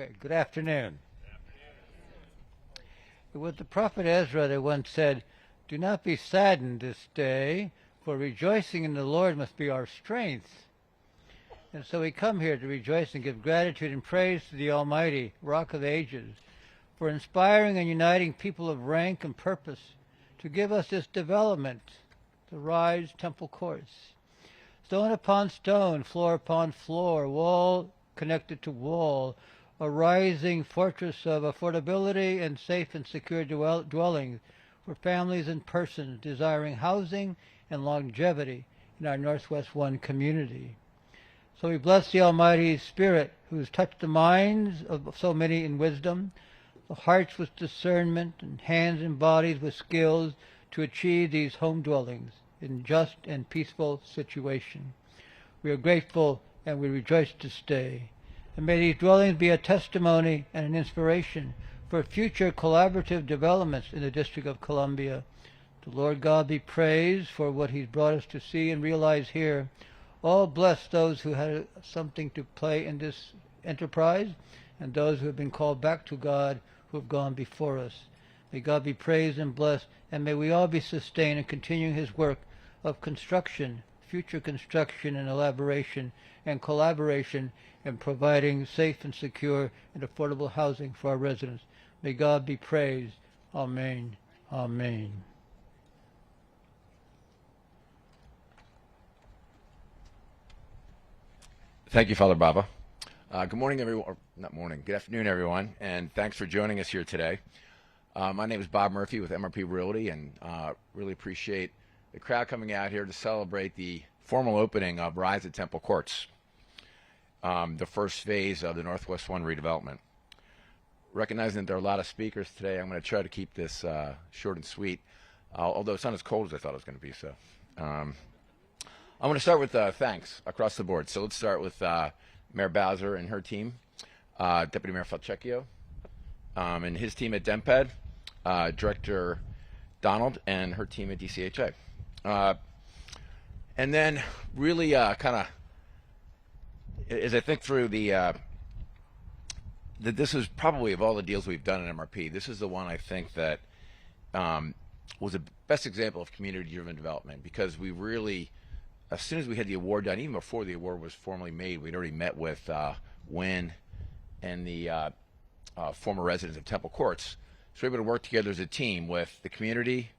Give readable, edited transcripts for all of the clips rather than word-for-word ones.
Okay, good afternoon. It was the prophet Ezra that once said, "Do not be saddened this day, for rejoicing in the Lord must be our strength." And so we come here to rejoice and give gratitude and praise to the Almighty, Rock of Ages, for inspiring and uniting people of rank and purpose to give us this development, the Rise Temple Courts. Stone upon stone, floor upon floor, wall connected to wall, a rising fortress of affordability and safe and secure dwellings for families and persons desiring housing and longevity in our Northwest One community. So we bless the Almighty Spirit, who has touched the minds of so many in wisdom, the hearts with discernment, and hands and bodies with skills to achieve these home dwellings in just and peaceful situation. We are grateful and we rejoice to stay. And may these dwellings be a testimony and an inspiration for future collaborative developments in the District of Columbia. The Lord God be praised for what he's brought us to see and realize here. All bless those who had something to play in this enterprise and those who have been called back to God who have gone before us. May God be praised and blessed, and may we all be sustained in continuing his work of construction, future construction and elaboration and collaboration in providing safe and secure and affordable housing for our residents. May God be praised. Amen. Amen. Thank you, Father Baba. Good morning, everyone. Or not morning. Good afternoon, everyone, and thanks for joining us here today. My name is Bob Murphy with MRP Realty, and really appreciate the crowd coming out here to celebrate the formal opening of Rise at Temple Courts, the first phase of the Northwest One redevelopment. Recognizing that there are a lot of speakers today, I'm going to try to keep this short and sweet, although it's not as cold as I thought it was going to be. So I'm going to start with thanks across the board. So let's start with Mayor Bowser and her team, Deputy Mayor Falchecchio, and his team at DEMPED, Director Donald and her team at DCHA. And then really kind of, as I think through that this is probably, of all the deals we've done in MRP, this is the one I think that was the best example of community-driven development, because we really, as soon as we had the award done, even before the award was formally made, we'd already met with Wynn and the former residents of Temple Courts. So we were able to work together as a team with the community,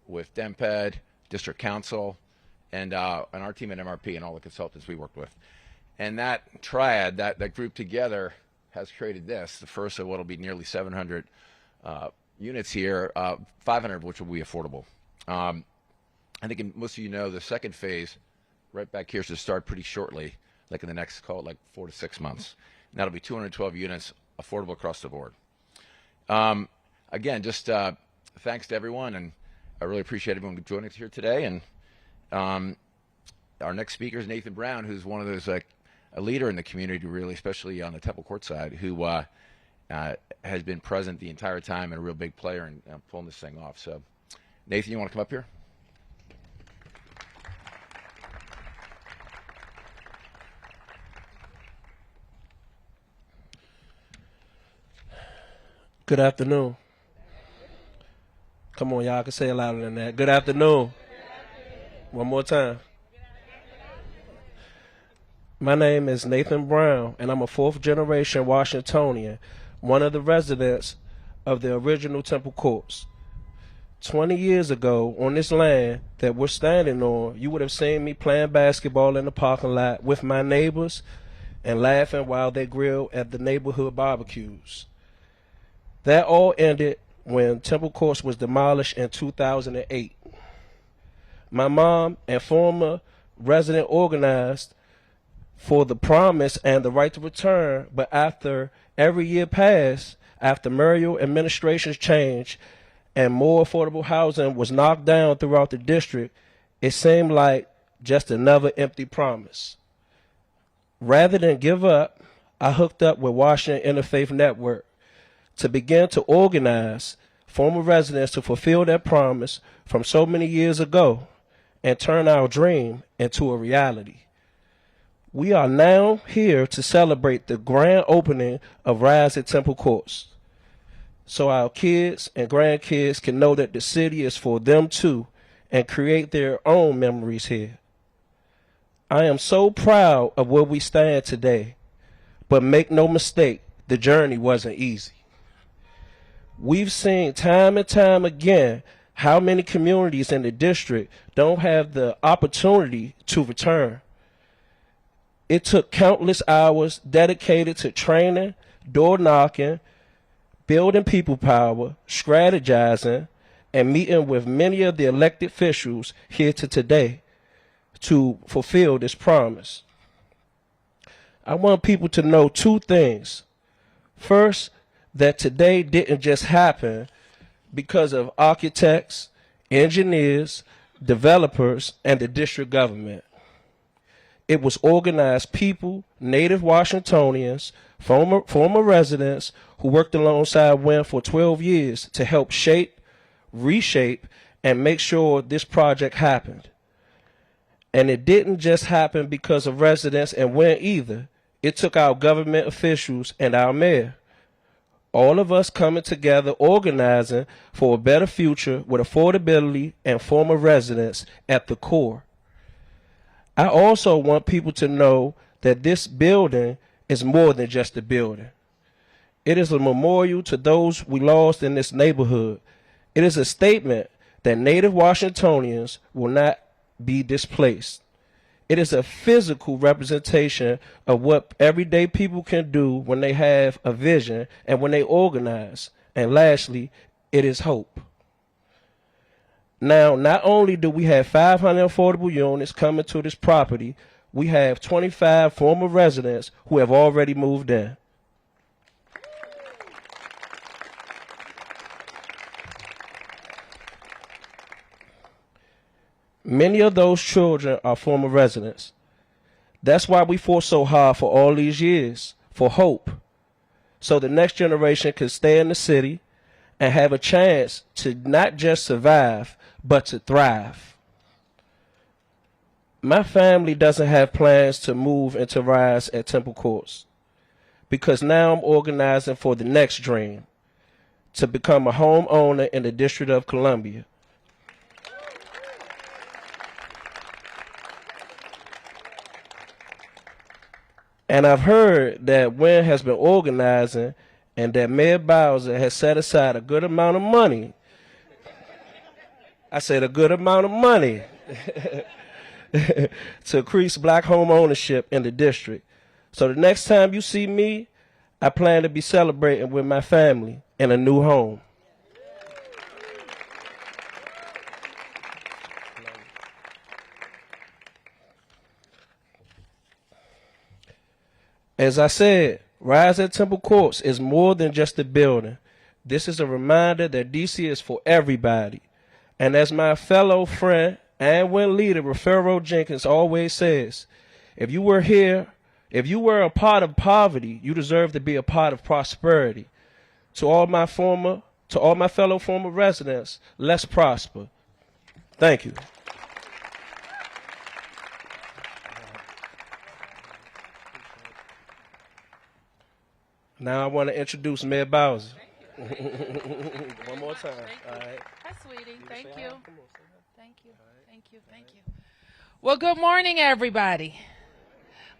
with DEMPED, District Council, and our team at MRP and all the consultants we worked with. And that triad, that group together, has created this, the first of what will be nearly 700 units here, 500 of which will be affordable. I think most of you know the second phase right back here should start pretty shortly, like in the next, call it like 4 to 6 months. And that'll be 212 units, affordable across the board. Again, just thanks to everyone, and I really appreciate everyone joining us here today. And our next speaker is Nathan Brown, who's one of those, a leader in the community, really, especially on the Temple Court side, who has been present the entire time and a real big player in pulling this thing off. So, Nathan, you want to come up here? Good afternoon. Come on, y'all can say it louder than that. Good afternoon. One more time. My name is Nathan Brown, and I'm a fourth-generation Washingtonian, one of the residents of the original Temple Courts. 20 years ago, on this land that we're standing on, you would have seen me playing basketball in the parking lot with my neighbors and laughing while they grill at the neighborhood barbecues. That all ended when Temple Courts was demolished in 2008. My mom and former resident organized for the promise and the right to return, but after every year passed, after Muriel administration's change and more affordable housing was knocked down throughout the district, it seemed like just another empty promise. Rather than give up, I hooked up with Washington Interfaith Network to begin to organize former residents to fulfill their promise from so many years ago and turn our dream into a reality. We are now here to celebrate the grand opening of Rise at Temple Courts, so our kids and grandkids can know that the city is for them too and create their own memories here. I am so proud of where we stand today, but make no mistake, the journey wasn't easy. We've seen time and time again how many communities in the district don't have the opportunity to return. It took countless hours dedicated to training, door knocking, building people power, strategizing, and meeting with many of the elected officials here to today to fulfill this promise. I want people to know two things. First, that today didn't just happen because of architects, engineers, developers, and the district government. It was organized people, native Washingtonians, former residents who worked alongside Wynn for 12 years to help shape, reshape, and make sure this project happened. And it didn't just happen because of residents and Wynn either. It took our government officials and our mayor. All of us coming together, organizing for a better future with affordability and former residents at the core. I also want people to know that this building is more than just a building. It is a memorial to those we lost in this neighborhood. It is a statement that native Washingtonians will not be displaced. It is a physical representation of what everyday people can do when they have a vision and when they organize. And lastly, it is hope. Now, not only do we have 500 affordable units coming to this property, we have 25 former residents who have already moved in. Many of those children are former residents. That's why we fought so hard for all these years, for hope, so the next generation can stay in the city and have a chance to not just survive, but to thrive. My family doesn't have plans to move into Rise at Temple Courts because now I'm organizing for the next dream, to become a homeowner in the District of Columbia. And I've heard that Wynn has been organizing and that Mayor Bowser has set aside a good amount of money. I said a good amount of money to increase black home ownership in the district. So the next time you see me, I plan to be celebrating with my family in a new home. As I said, Rise at Temple Courts is more than just a building. This is a reminder that DC is for everybody. And as my fellow friend and Wynn leader, Raffaello Jenkins, always says, if you were a part of poverty, you deserve to be a part of prosperity. To all my fellow former residents, let's prosper. Thank you. Now I want to introduce Mayor Bowser. One more time. All right. Hi, sweetie. Thank you. Thank you. Thank you. Thank you. Well, good morning, everybody.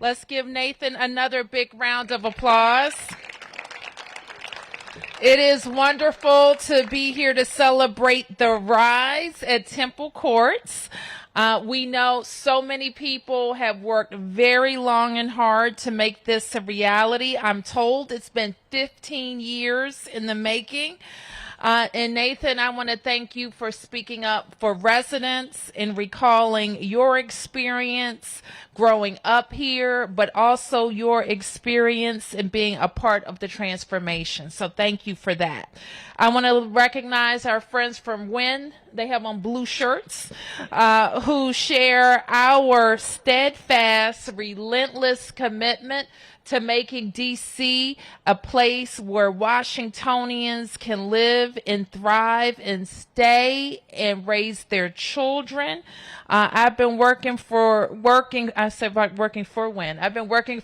Let's give Nathan another big round of applause. It is wonderful to be here to celebrate the Rise at Temple Courts. We know so many people have worked very long and hard to make this a reality. I'm told it's been 15 years in the making. And Nathan, I want to thank you for speaking up for residents and recalling your experience growing up here, but also your experience in being a part of the transformation. So thank you for that. I want to recognize our friends from Wynn. They have on blue shirts, who share our steadfast, relentless commitment to making D.C. a place where Washingtonians can live and thrive and stay and raise their children. I've been working for WIN. I've been working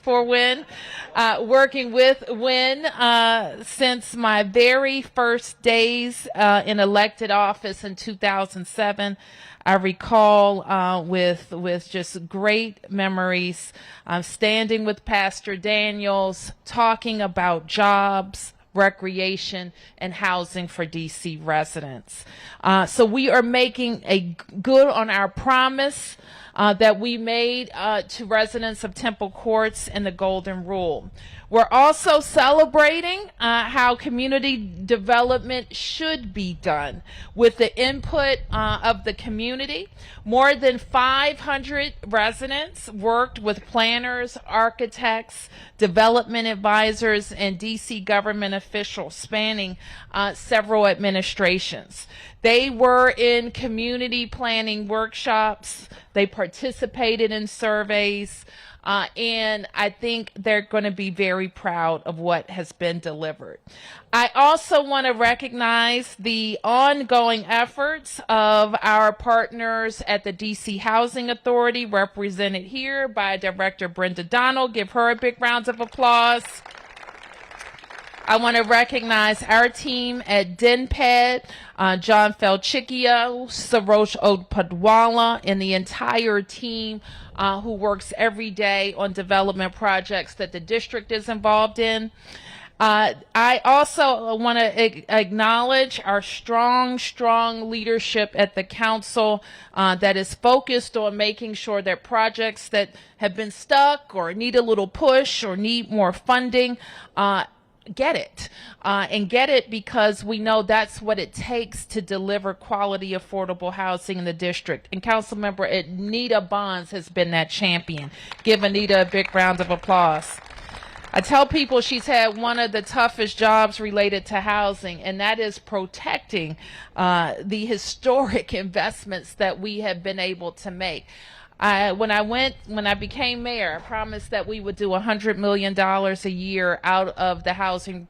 with WIN since my very first days in elected office in 2007. I recall with just great memories standing with Pastor Daniels, talking about jobs, recreation, and housing for DC residents. So we are making a good on our promise that we made to residents of Temple Courts and the Golden Rule. We're also celebrating how community development should be done with the input of the community. More than 500 residents worked with planners, architects, development advisors, and DC government officials spanning several administrations. They were in community planning workshops. They participated in surveys. And I think they're going to be very proud of what has been delivered. I also want to recognize the ongoing efforts of our partners at the DC Housing Authority, represented here by Director Brenda Donald. Give her a big round of applause. I want to recognize our team at DNPED, John Felchicchio, Sarosh Odpadwala, and the entire team who works every day on development projects that the district is involved in. I also want to acknowledge our strong leadership at the council that is focused on making sure that projects that have been stuck or need a little push or need more funding get it, and get it because we know that's what it takes to deliver quality, affordable housing in the district. And Councilmember Anita Bonds has been that champion. Give Anita a big round of applause. I tell people she's had one of the toughest jobs related to housing, and that is protecting the historic investments that we have been able to make. When I became mayor, I promised that we would do $100 million a year out of the Housing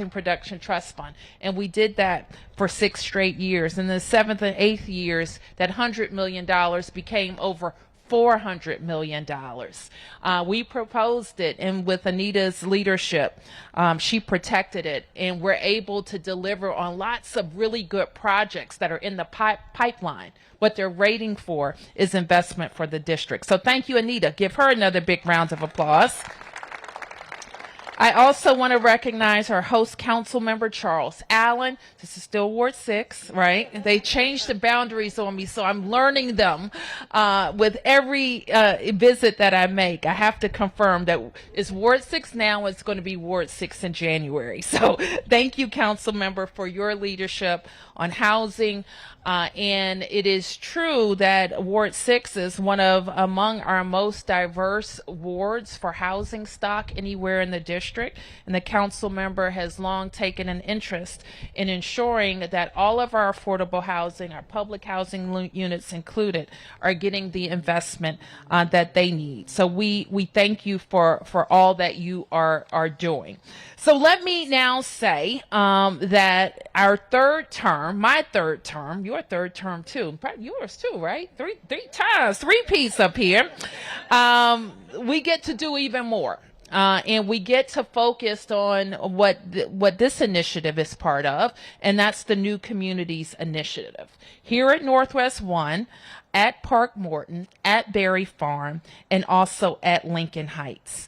Production Trust Fund. And we did that for 6 straight years. In the 7th and 8th years, that $100 million became over $400 million. We proposed it, and with Anita's leadership, she protected it, and we're able to deliver on lots of really good projects that are in the pipeline. What they're waiting for is investment for the district. So thank you, Anita. Give her another big round of applause. I also want to recognize our host council member, Charles Allen. This is still Ward 6, right? They changed the boundaries on me, so I'm learning them with every visit that I make. I have to confirm that it's Ward 6 now, it's going to be Ward 6 in January. So thank you, council member, for your leadership on housing. And it is true that Ward 6 is one of among our most diverse wards for housing stock anywhere in the district. And the council member has long taken an interest in ensuring that all of our affordable housing, our public housing units included, are getting the investment that they need. So we thank you for all that you are doing. So let me now say that our third term, my third term, your third term too, yours too, right? Three times, 3-piece up here. We get to do even more. And we get to focus on what this initiative is part of, and that's the New Communities Initiative. Here at Northwest 1, at Park Morton, at Berry Farm, and also at Lincoln Heights.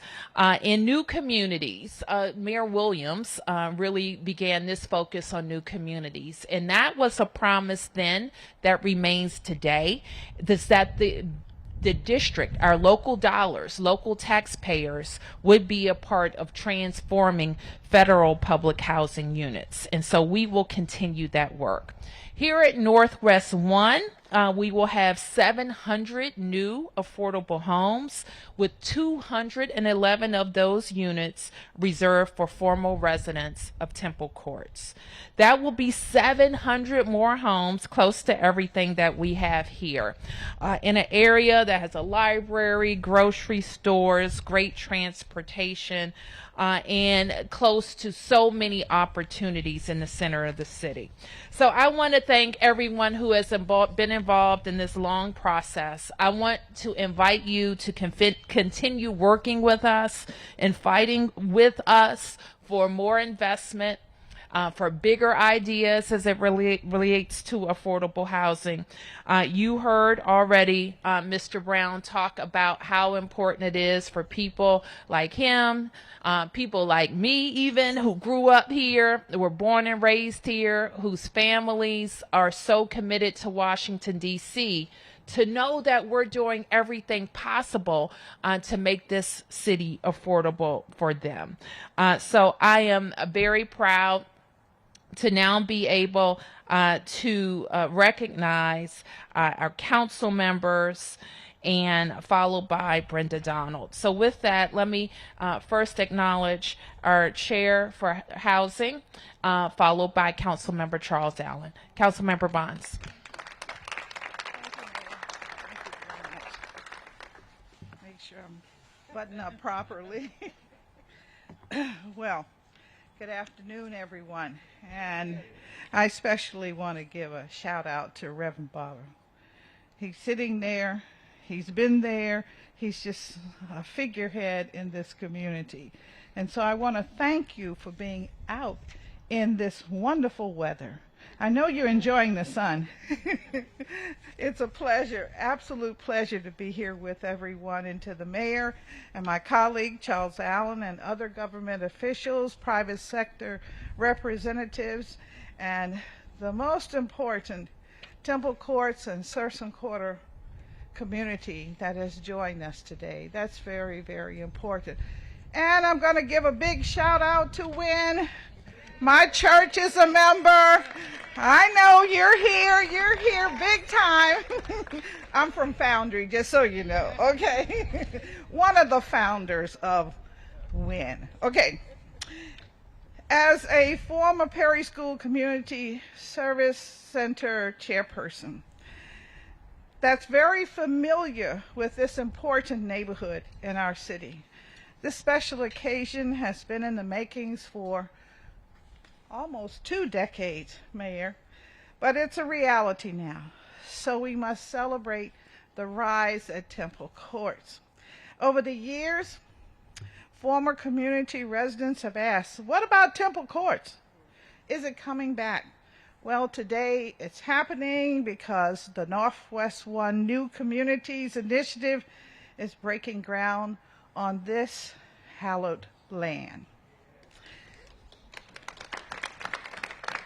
In New Communities, Mayor Williams really began this focus on new communities, and that was a promise then that remains today, that the district, our local dollars, local taxpayers would be a part of transforming federal public housing units. And so we will continue that work. Here at Northwest One, we will have 700 new affordable homes, with 211 of those units reserved for former residents of Temple Courts. That will be 700 more homes, close to everything that we have here, in an area that has a library, grocery stores, great transportation, and close to so many opportunities in the center of the city. So I want to thank everyone who has been involved in this long process. I want to invite you to continue working with us and fighting with us for more investment, for bigger ideas as it relates to affordable housing. You heard already Mr. Brown talk about how important it is for people like him, people like me even, who grew up here, were born and raised here, whose families are so committed to Washington, D.C., to know that we're doing everything possible to make this city affordable for them. So I am very proud to now be able to recognize our council members, and followed by Brenda Donald. So with that, let me first acknowledge our chair for housing, followed by Councilmember Charles Allen. Councilmember Bonds. Make sure I'm buttoned up properly. Well, good afternoon, everyone. And I especially want to give a shout out to Reverend Bowser. He's sitting there. He's been there. He's just a figurehead in this community. And so I want to thank you for being out in this wonderful weather. I know you're enjoying the sun. It's a pleasure, absolute pleasure, to be here with everyone, and to the mayor and my colleague Charles Allen and other government officials, private sector representatives, and the most important, Temple Courts and Sursum Quarter community that has joined us today. That's very, very important. And I'm going to give a big shout out to Wynn. My church is a member. I know you're here big time. I'm from Foundry, just so you know, okay? One of the founders of Wynn. Okay. As a former Perry School Community Service Center chairperson, that's very familiar with this important neighborhood in our city. This special occasion has been in the makings for almost 2 decades, Mayor, but it's a reality now. So we must celebrate the rise at Temple Courts. Over the years, former community residents have asked, what about Temple Courts? Is it coming back? Well, today it's happening because the Northwest One New Communities Initiative is breaking ground on this hallowed land.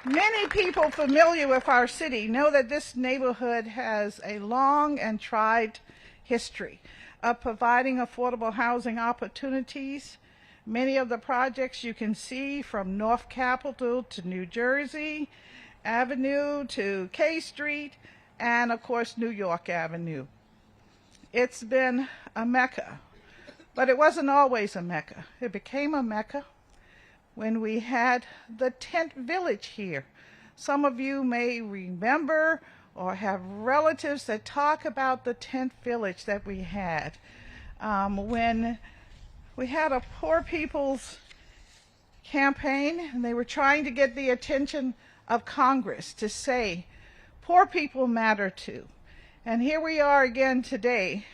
Many people familiar with our city know that this neighborhood has a long and tried history of providing affordable housing opportunities. Many of the projects you can see, from North Capitol to New Jersey Avenue to K Street, and of course New York Avenue. It's been a mecca, but it wasn't always a mecca. It became a mecca when we had the tent village here. Some of you may remember or have relatives that talk about the tent village that we had when we had a poor people's campaign, and they were trying to get the attention of Congress to say, poor people matter too. And here we are again today,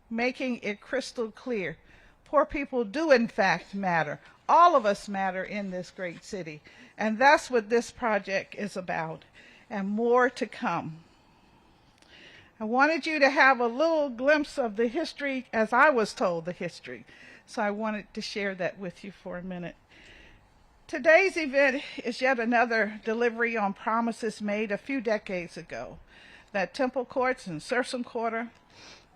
making it crystal clear. Poor people do in fact matter. All of us matter in this great city. And that's what this project is about, and more to come. I wanted you to have a little glimpse of the history as I was told the history. So I wanted to share that with you for a minute. Today's event is yet another delivery on promises made a few decades ago that Temple Courts and Sursum Quarter,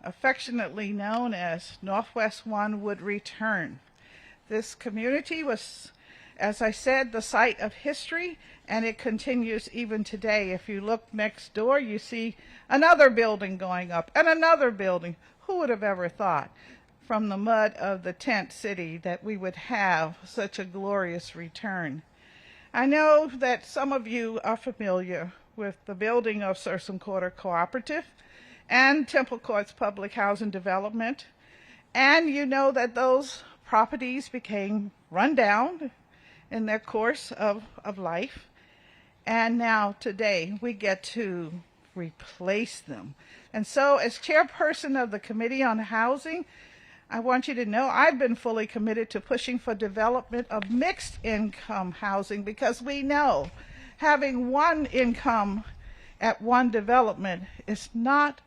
affectionately known as Northwest One, would return. This community was as I said, the site of history, and it continues even today. If you look next door, you see another building going up and another building. Who would have ever thought from the mud of the tent city that we would have such a glorious return? I know that some of you are familiar with the building of Sursum Quarter Cooperative and Temple Courts Public Housing Development, and you know that those properties became run down in their course of life, and now today we get to replace them. And so as chairperson of the Committee on Housing, I want you to know I've been fully committed to pushing for development of mixed income housing, because we know having one income at one development is not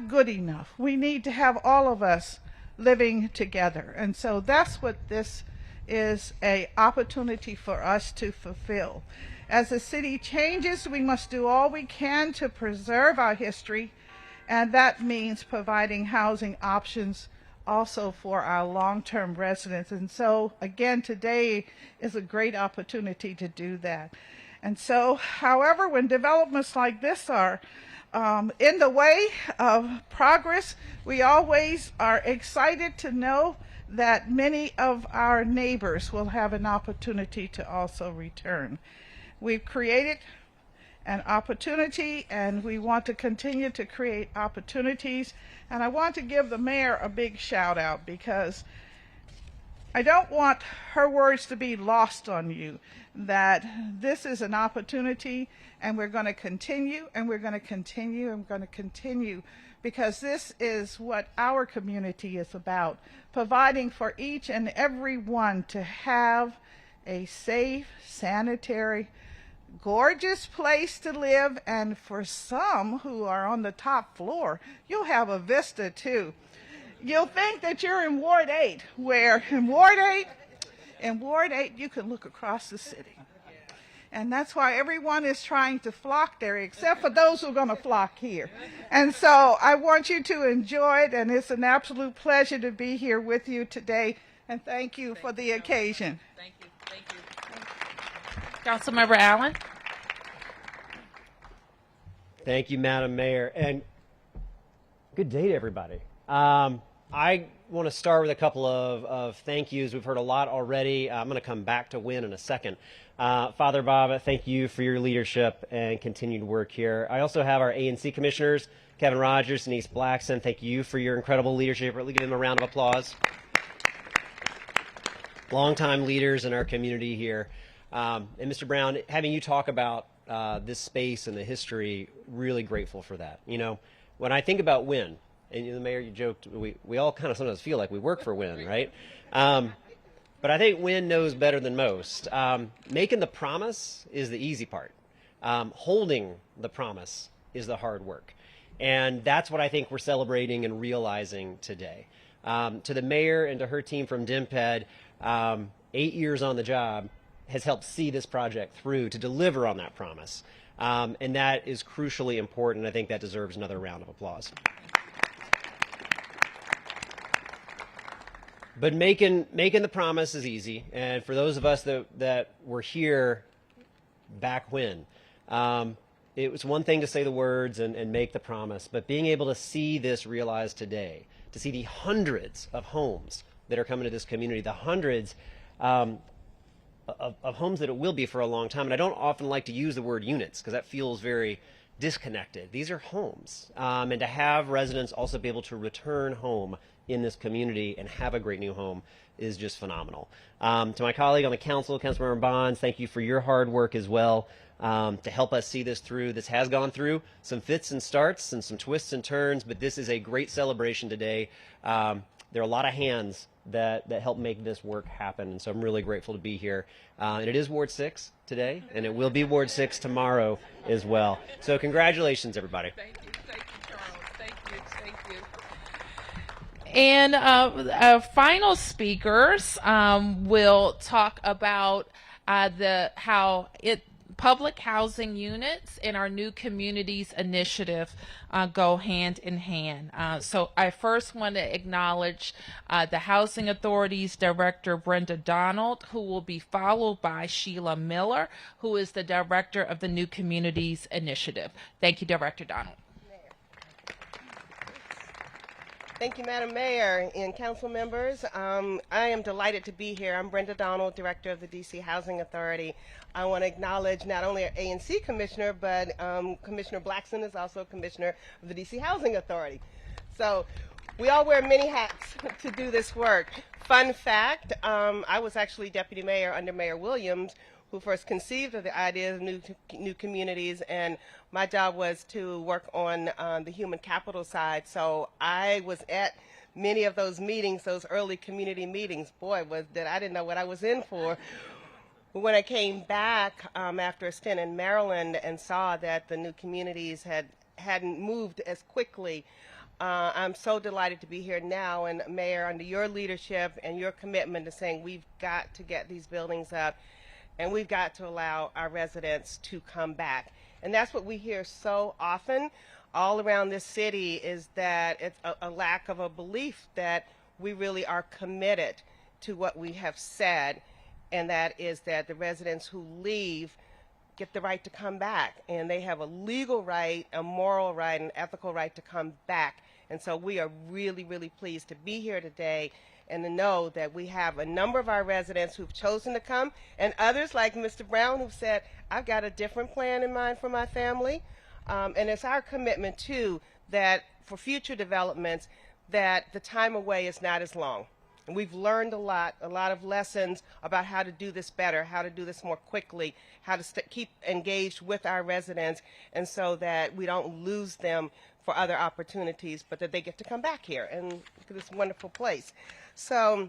good enough. We need to have all of us living together. And so that's what this is, an opportunity for us to fulfill. As the city changes, we must do all we can to preserve our history, and that means providing housing options also for our long-term residents. And so again, today is a great opportunity to do that. And so, however, when developments like this are in the way of progress, we always are excited to know that many of our neighbors will have an opportunity to also return. We've created an opportunity, and we want to continue to create opportunities. And I want to give the mayor a big shout out, because I don't want her words to be lost on you, that this is an opportunity, and we're going to continue, and we're going to continue, and we're going to continue, because this is what our community is about, providing for each and every one to have a safe, sanitary, gorgeous place to live. And for some who are on the top floor, you'll have a vista too. You'll think that you're in Ward 8, where in Ward 8 you can look across the city. And that's why everyone is trying to flock there, except for those who are going to flock here. And so I want you to enjoy it, and it's an absolute pleasure to be here with you today. And thank you for the occasion. Thank you. Thank you. Councilmember Allen. Thank you, Madam Mayor, and good day to everybody. I want to start with a couple of thank yous. We've heard a lot already. I'm going to come back to Win in a second. Father Bob, thank you for your leadership and continued work here. I also have our A&C commissioners, Kevin Rogers, Denise Blackson. Thank you for your incredible leadership. Really give them a round of applause. Longtime leaders in our community here. And Mr. Brown, having you talk about this space and the history, really grateful for that. You know, when I think about Win, and the mayor, you joked, we all kind of sometimes feel like we work for Win, right? But I think Win knows better than most. Making the promise is the easy part. Holding the promise is the hard work. And that's what I think we're celebrating and realizing today. To the mayor and to her team from DMPED, 8 years on the job has helped see this project through to deliver on that promise. And that is crucially important. I think that deserves another round of applause. But making the promise is easy, and for those of us that were here back when, it was one thing to say the words and make the promise, but being able to see this realized today, to see the hundreds of homes that are coming to this community, the hundreds of homes that it will be for a long time. And I don't often like to use the word units because that feels very disconnected. These are homes, and to have residents also be able to return home in this community and have a great new home is just phenomenal. To my colleague on the council, Councilmember Bonds, thank you for your hard work as well to help us see this through. This has gone through some fits and starts and some twists and turns, but this is a great celebration today. There are a lot of hands that help make this work happen, and so I'm really grateful to be here. And it is Ward 6 today, and it will be Ward 6 tomorrow as well. So congratulations, everybody. Thank you, Charles. Thank you. And our final speakers will talk about how it public housing units and our new communities initiative go hand in hand. So I first want to acknowledge the Housing Authority's Director Brenda Donald, who will be followed by Sheila Miller, who is the Director of the New Communities Initiative. Thank you, Director Donald. Thank you, Madam Mayor and council members. I am delighted to be here. I'm Brenda Donald, Director of the DC Housing Authority. I want to acknowledge not only our ANC Commissioner, but Commissioner Blackson is also Commissioner of the DC Housing Authority. So we all wear many hats to do this work. Fun fact, I was actually Deputy Mayor under Mayor Williams, who first conceived of the idea of new communities, and my job was to work on the human capital side. So I was at many of those meetings, those early community meetings. Boy, I didn't know what I was in for. But when I came back after a stint in Maryland and saw that the new communities hadn't moved as quickly, I'm so delighted to be here now. And Mayor, under your leadership and your commitment to saying we've got to get these buildings up, and we've got to allow our residents to come back. And that's what we hear so often all around this city, is that it's a lack of a belief that we really are committed to what we have said, and that is that the residents who leave get the right to come back, and they have a legal right, a moral right, an ethical right to come back. And so we are really, really pleased to be here today and to know that we have a number of our residents who've chosen to come, and others like Mr. Brown who've said, I've got a different plan in mind for my family. And it's our commitment too that for future developments, that the time away is not as long. And we've learned a lot of lessons about how to do this better, how to do this more quickly, how to keep engaged with our residents, and so that we don't lose them for other opportunities, but that they get to come back here and this wonderful place. So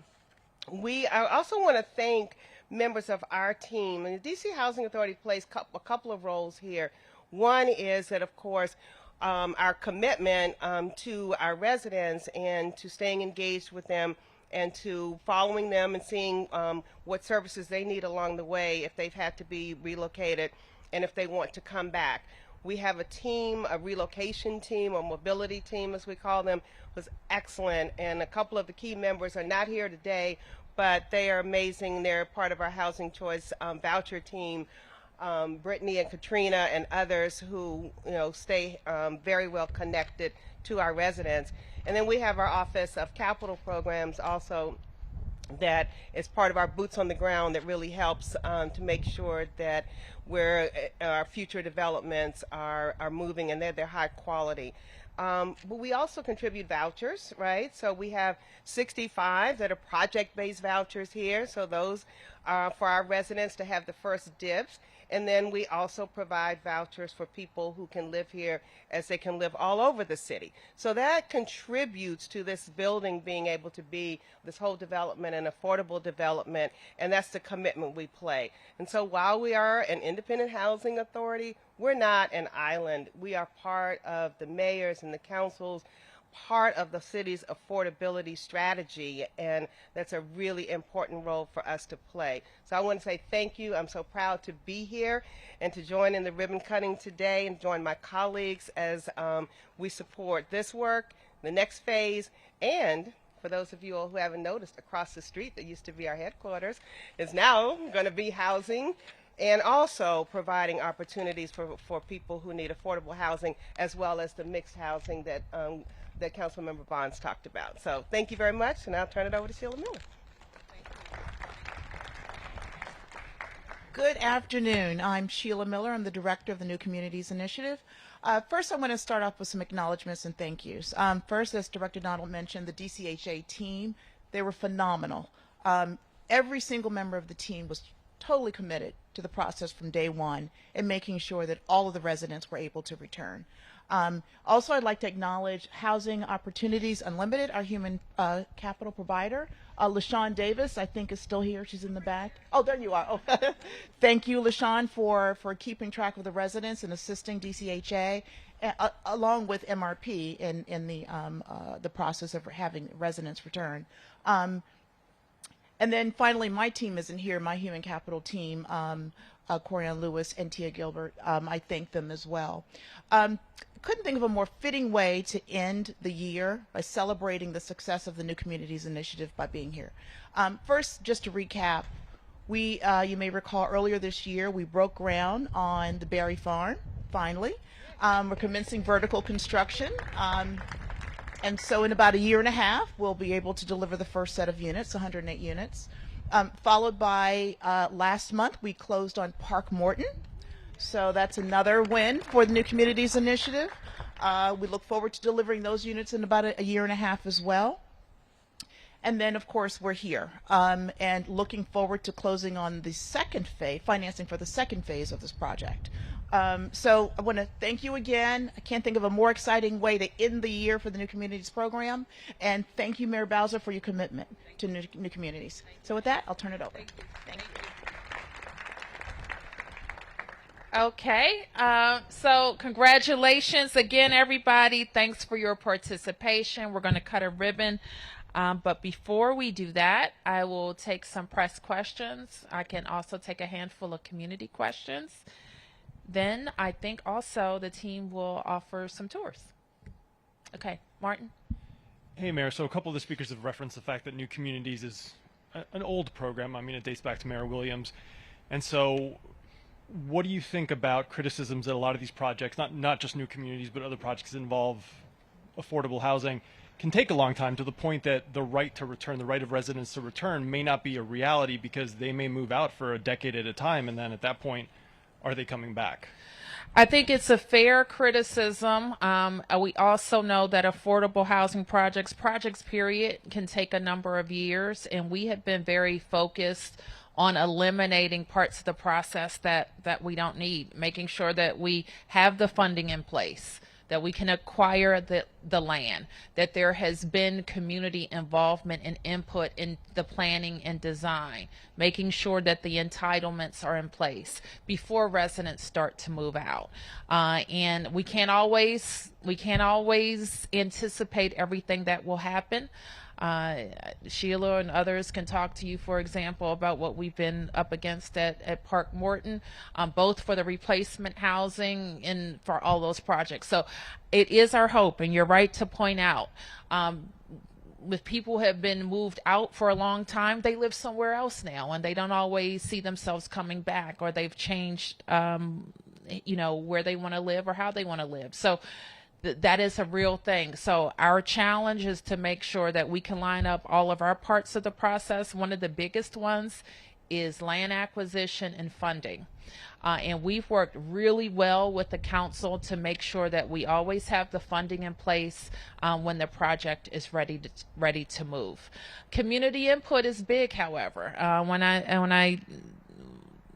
I also want to thank members of our team. And the DC Housing Authority plays a couple of roles here. One is that, of course, our commitment to our residents and to staying engaged with them and to following them and seeing what services they need along the way if they've had to be relocated and if they want to come back. We have a team, a relocation team, or mobility team as we call them, was excellent, and a couple of the key members are not here today, but they are amazing. They're part of our Housing Choice voucher team, Brittany and Katrina and others who stay very well connected to our residents. And then we have our Office of Capital Programs also, that is part of our boots on the ground, that really helps to make sure that our future developments are moving and they're high quality. But we also contribute vouchers, right? So we have 65 that are project-based vouchers here. So those are for our residents to have the first dibs. And then we also provide vouchers for people who can live here as they can live all over the city. So that contributes to this building being able to be this whole development and affordable development, and that's the commitment we play. And so while we are an independent housing authority, we're not an island. We are part of the mayor's and the council's part of the city's affordability strategy, and that's a really important role for us to play. So I want to say thank you. I'm so proud to be here and to join in the ribbon cutting today and join my colleagues as we support this work, the next phase, and for those of you all who haven't noticed, across the street that used to be our headquarters is now going to be housing, and also providing opportunities for people who need affordable housing, as well as the mixed housing that that Councilmember Bonds talked about. So thank you very much, and I'll turn it over to Sheila Miller. Good afternoon. I'm Sheila Miller. I'm the Director of the New Communities Initiative. First, I want to start off with some acknowledgments and thank yous. First, as Director Donald mentioned, the DCHA team, they were phenomenal. Every single member of the team was totally committed to the process from day one and making sure that all of the residents were able to return. Also, I'd like to acknowledge Housing Opportunities Unlimited, our human capital provider. LaShawn Davis, I think, is still here. She's in the back. Oh, there you are. Oh. Thank you, LaShawn, for keeping track of the residents and assisting DCHA, along with MRP in the process of having residents return. And then finally, my team isn't here, my human capital team, Corianne Lewis and Tia Gilbert. I thank them as well. Couldn't think of a more fitting way to end the year by celebrating the success of the New Communities Initiative by being here. First, just to recap, you may recall earlier this year, we broke ground on the Berry Farm, finally. We're commencing vertical construction. And so in about a year and a half, we'll be able to deliver the first set of units, 108 units. Followed by last month, we closed on Park Morton. So that's another win for the New Communities Initiative. We look forward to delivering those units in about a year and a half as well. And then, of course, we're here and looking forward to closing on the second phase, financing for the second phase of this project. So I want to thank you again. I can't think of a more exciting way to end the year for the New Communities program. And thank you, Mayor Bowser, for your commitment to New Communities. So with that, I'll turn it over. Thank you. Okay, so congratulations again, everybody. Thanks for your participation. We're going to cut a ribbon. But before we do that, I will take some press questions. I can also take a handful of community questions. Then I think also the team will offer some tours. Okay, Martin. Hey, Mayor. So a couple of the speakers have referenced the fact that New Communities is an old program. I mean, it dates back to Mayor Williams. And so what do you think about criticisms that a lot of these projects, not just New Communities, but other projects that involve affordable housing, can take a long time, to the point that the right to return, the right of residents to return, may not be a reality because they may move out for a decade at a time, and then at that point, are they coming back? I think it's a fair criticism. We also know that affordable housing projects period, can take a number of years, and we have been very focused on eliminating parts of the process that we don't need, making sure that we have the funding in place, that we can acquire the land, that there has been community involvement and input in the planning and design, making sure that the entitlements are in place before residents start to move out. And we can't always anticipate everything that will happen. Sheila and others can talk to you, for example, about what we've been up against at Park Morton, both for the replacement housing and for all those projects. So it is our hope, and you're right to point out, with people who have been moved out for a long time, they live somewhere else now, and they don't always see themselves coming back, or they've changed, where they want to live or how they want to live. So that is a real thing. So our challenge is to make sure that we can line up all of our parts of the process. One of the biggest ones is land acquisition and funding. And we've worked really well with the council to make sure that we always have the funding in place when the project is ready to move. Community input is big, however. When I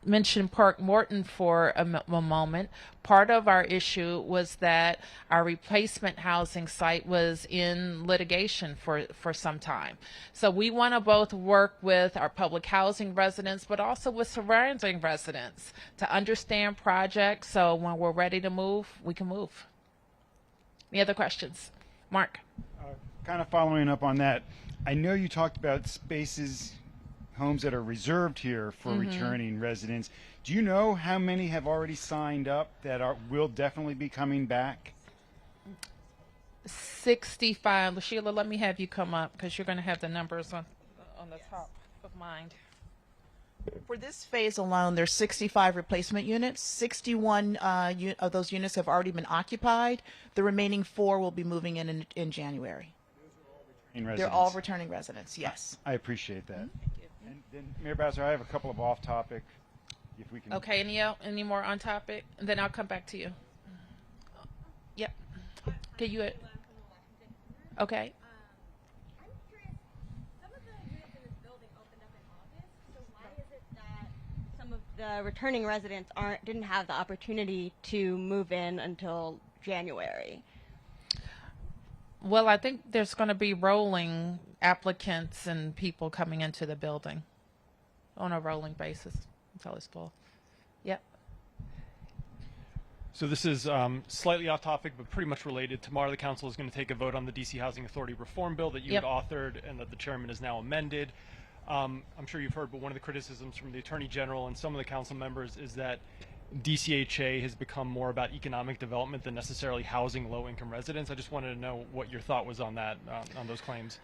mention Park Morton for a moment, part of our issue was that our replacement housing site was in litigation for some time. So we want to both work with our public housing residents, but also with surrounding residents to understand projects, so when we're ready to move, we can move. Any other questions? Mark. Kind of following up on that, I know you talked about homes that are reserved here for returning residents. Do you know how many have already signed up that will definitely be coming back? 65. Sheila, let me have you come up, because you're going to have the numbers on the top of mind. For this phase alone, there's 65 replacement units. 61 of those units have already been occupied. The remaining 4 will be moving in January. They're all returning residents, yes. I appreciate that. And then, Mayor Bowser, I have a couple of off-topic, if we can. Okay, any more on topic? And then I'll come back to you. Yep. Can you? Okay. I'm curious, some of the units in this building opened up in August, so why is it that some of the returning residents didn't have the opportunity to move in until January? Well, I think there's going to be rolling applicants and people coming into the building on a rolling basis until it's full. Yep. So this is slightly off topic, but pretty much related. Tomorrow the council is going to take a vote on the DC Housing Authority reform bill that you had authored and that the chairman has now amended. I'm sure you've heard, but one of the criticisms from the Attorney General and some of the council members is that DCHA has become more about economic development than necessarily housing low-income residents. I just wanted to know what your thought was on that, on those claims.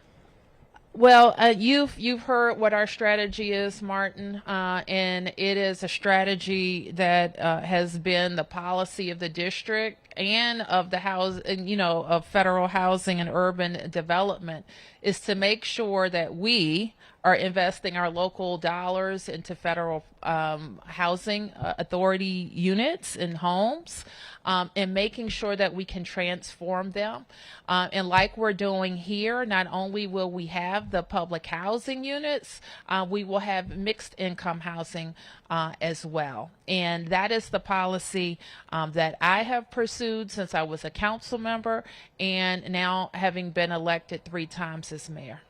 Well, you've heard what our strategy is, Martin, and it is a strategy that has been the policy of the district and of the of federal housing and urban development, is to make sure that we are investing our local dollars into federal housing authority units and homes, and making sure that we can transform them. And like we're doing here, not only will we have the public housing units, we will have mixed income housing as well. And that is the policy that I have pursued since I was a council member, and now having been elected 3 times as mayor.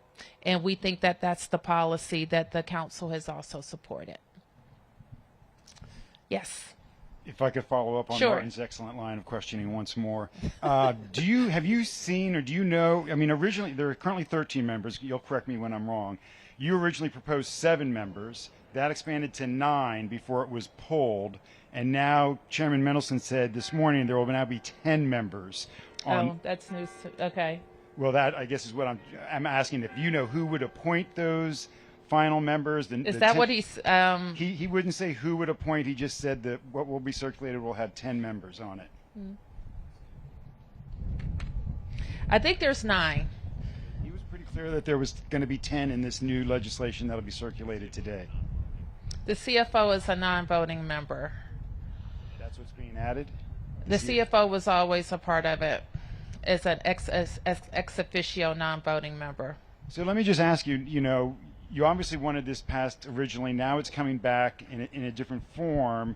And we think that that's the policy that the council has also supported. Yes. If I could follow up on Sure. Martin's excellent line of questioning once more. Have you seen, or do you know, I mean, originally, there are currently 13 members. You'll correct me when I'm wrong. You originally proposed 7 members. That expanded to 9 before it was pulled. And now Chairman Mendelson said this morning there will now be 10 members. That's news. Okay. Well, that, I guess, is what I'm asking. If you know who would appoint those final members. Is that what he's... He wouldn't say who would appoint. He just said that what will be circulated will have 10 members on it. I think there's 9. He was pretty clear that there was going to be 10 in this new legislation that will be circulated today. The CFO is a non-voting member. That's what's being added? The CFO was always a part of it as an ex officio non-voting member. So let me just ask you, you obviously wanted this passed originally. Now it's coming back in a different form.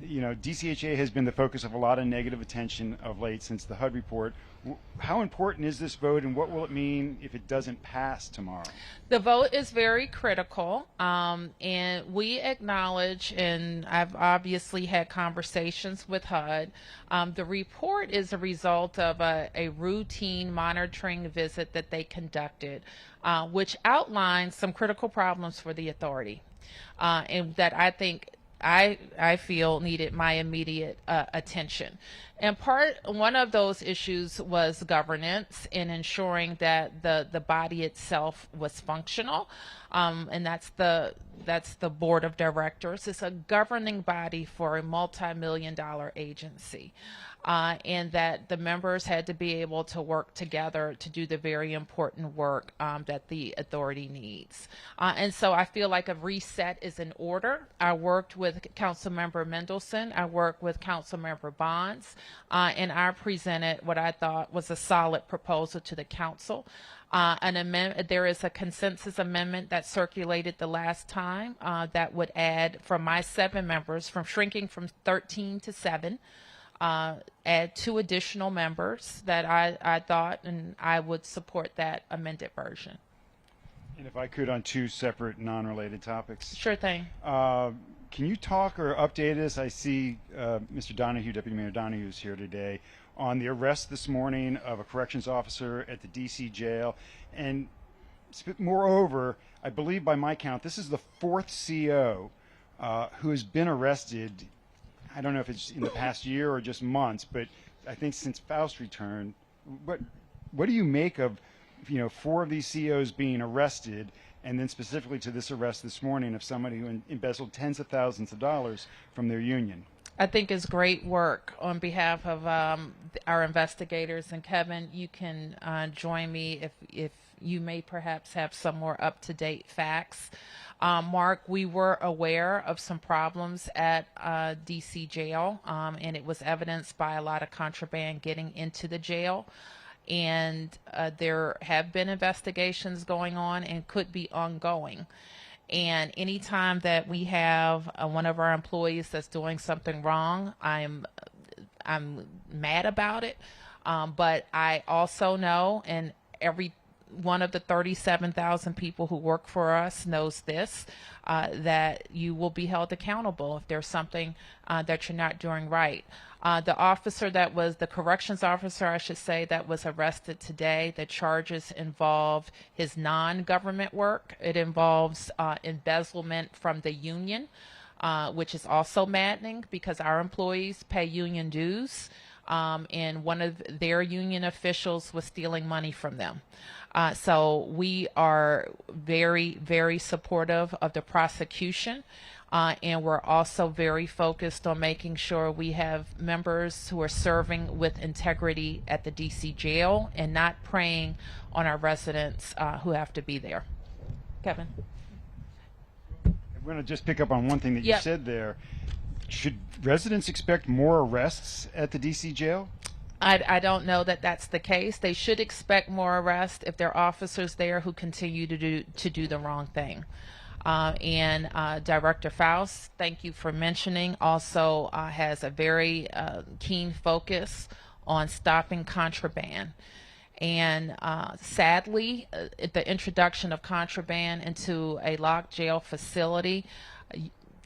DCHA has been the focus of a lot of negative attention of late since the HUD report. How important is this vote, and what will it mean if it doesn't pass tomorrow? The vote is very critical, and we acknowledge, and I've obviously had conversations with HUD. The report is a result of a routine monitoring visit that they conducted, which outlines some critical problems for the authority, and that I feel needed my immediate attention. And one of those issues was governance and ensuring that the body itself was functional, and that's the board of directors. It's a governing body for a multi-million-dollar agency, and that the members had to be able to work together to do the very important work that the authority needs. And so I feel like a reset is in order. I worked with Councilmember Mendelson. I worked with Councilmember Bonds, and I presented what I thought was a solid proposal to the council. There is a consensus amendment that circulated the last time that would add, from my 7 members, from shrinking from 13 to 7, add 2 additional members that I thought, and I would support that amended version. And if I could, on 2 separate non-related topics. Sure thing. Can you talk or update us? I see Mr. Donahue, Deputy Mayor Donahue, is here today, on the arrest this morning of a corrections officer at the D.C. jail. And moreover, I believe by my count, this is the 4th CO who has been arrested. I don't know if it's in the past year or just months, but I think since Faust's return. What do you make of 4 of these COs being arrested, and then specifically to this arrest this morning of somebody who embezzled tens of thousands of dollars from their union? I think it's great work on behalf of our investigators. And Kevin, you can join me if you may perhaps have some more up-to-date facts. Mark, we were aware of some problems at DC jail, and it was evidenced by a lot of contraband getting into the jail. And there have been investigations going on and could be ongoing. And anytime that we have one of our employees that's doing something wrong, I'm mad about it. But I also know, and one of the 37,000 people who work for us knows this, that you will be held accountable if there's something that you're not doing right. The corrections officer, I should say, that was arrested today, the charges involve his non-government work. It involves embezzlement from the union, which is also maddening because our employees pay union dues. And one of their union officials was stealing money from them. So we are very, very supportive of the prosecution. And we're also very focused on making sure we have members who are serving with integrity at the DC jail and not preying on our residents who have to be there. Kevin? I'm going to just pick up on one thing that you said there. Should residents expect more arrests at the DC jail? I don't know that that's the case. They should expect more arrests if there are officers there who continue to do the wrong thing. And Director Faust, thank you for mentioning, also has a very keen focus on stopping contraband. And sadly, the introduction of contraband into a locked jail facility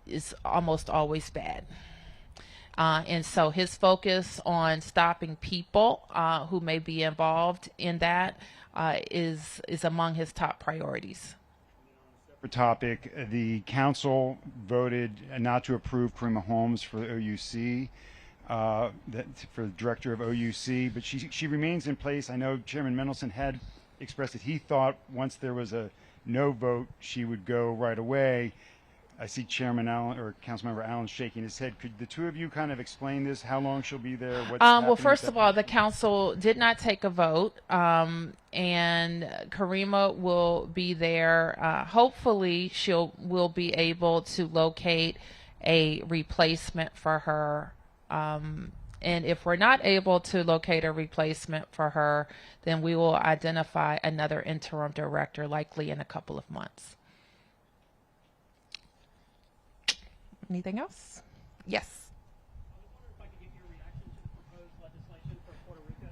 is almost always bad. And so his focus on stopping people who may be involved in that is among his top priorities. Topic, the council voted not to approve Karima Holmes for the OUC, for the director of OUC, but she remains in place. I know Chairman Mendelson had expressed that he thought once there was a no vote, she would go right away. I see Chairman Allen or Councilmember Allen shaking his head. Could the two of you kind of explain this? How long she'll be there? What's well, first of all, the council did not take a vote, and Karima will be there. Hopefully, will be able to locate a replacement for her. And if we're not able to locate a replacement for her, then we will identify another interim director, likely in a couple of months. Anything else? Yes. I was wondering if I could get your reaction to the proposed legislation for Puerto Rico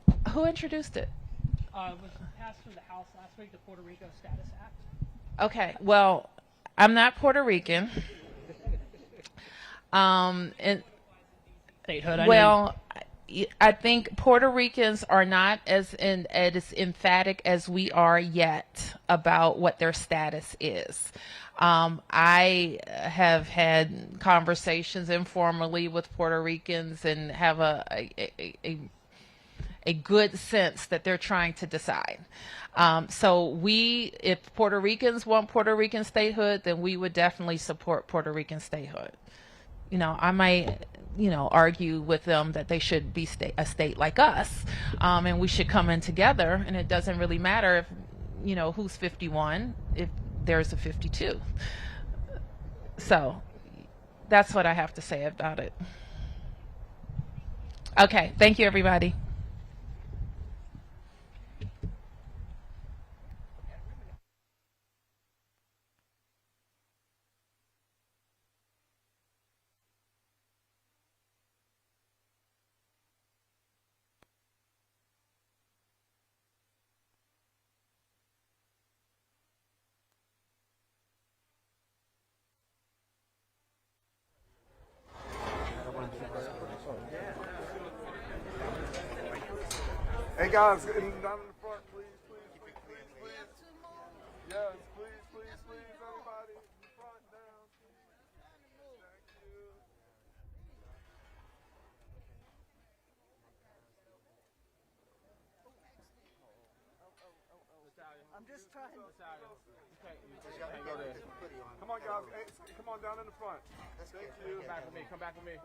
statehood. Who introduced it? It was passed through the House last week, the Puerto Rico Status Act. Okay, well, I'm not Puerto Rican. And Statehood. I think Puerto Ricans are not as emphatic as we are yet about what their status is. I have had conversations informally with Puerto Ricans and have a good sense that they're trying to decide. So if Puerto Ricans want Puerto Rican statehood, then we would definitely support Puerto Rican statehood. I might, argue with them that they should be a state like us, and we should come in together, and it doesn't really matter if, who's 51, if there's a 52. So that's what I have to say about it. Okay, thank you, everybody. Hey guys, down in the front, please. Yes, please, everybody in the front down. Thank you. I'm just trying to. Come on, guys. Hey, come on down in the front. Thank you. Come back with me.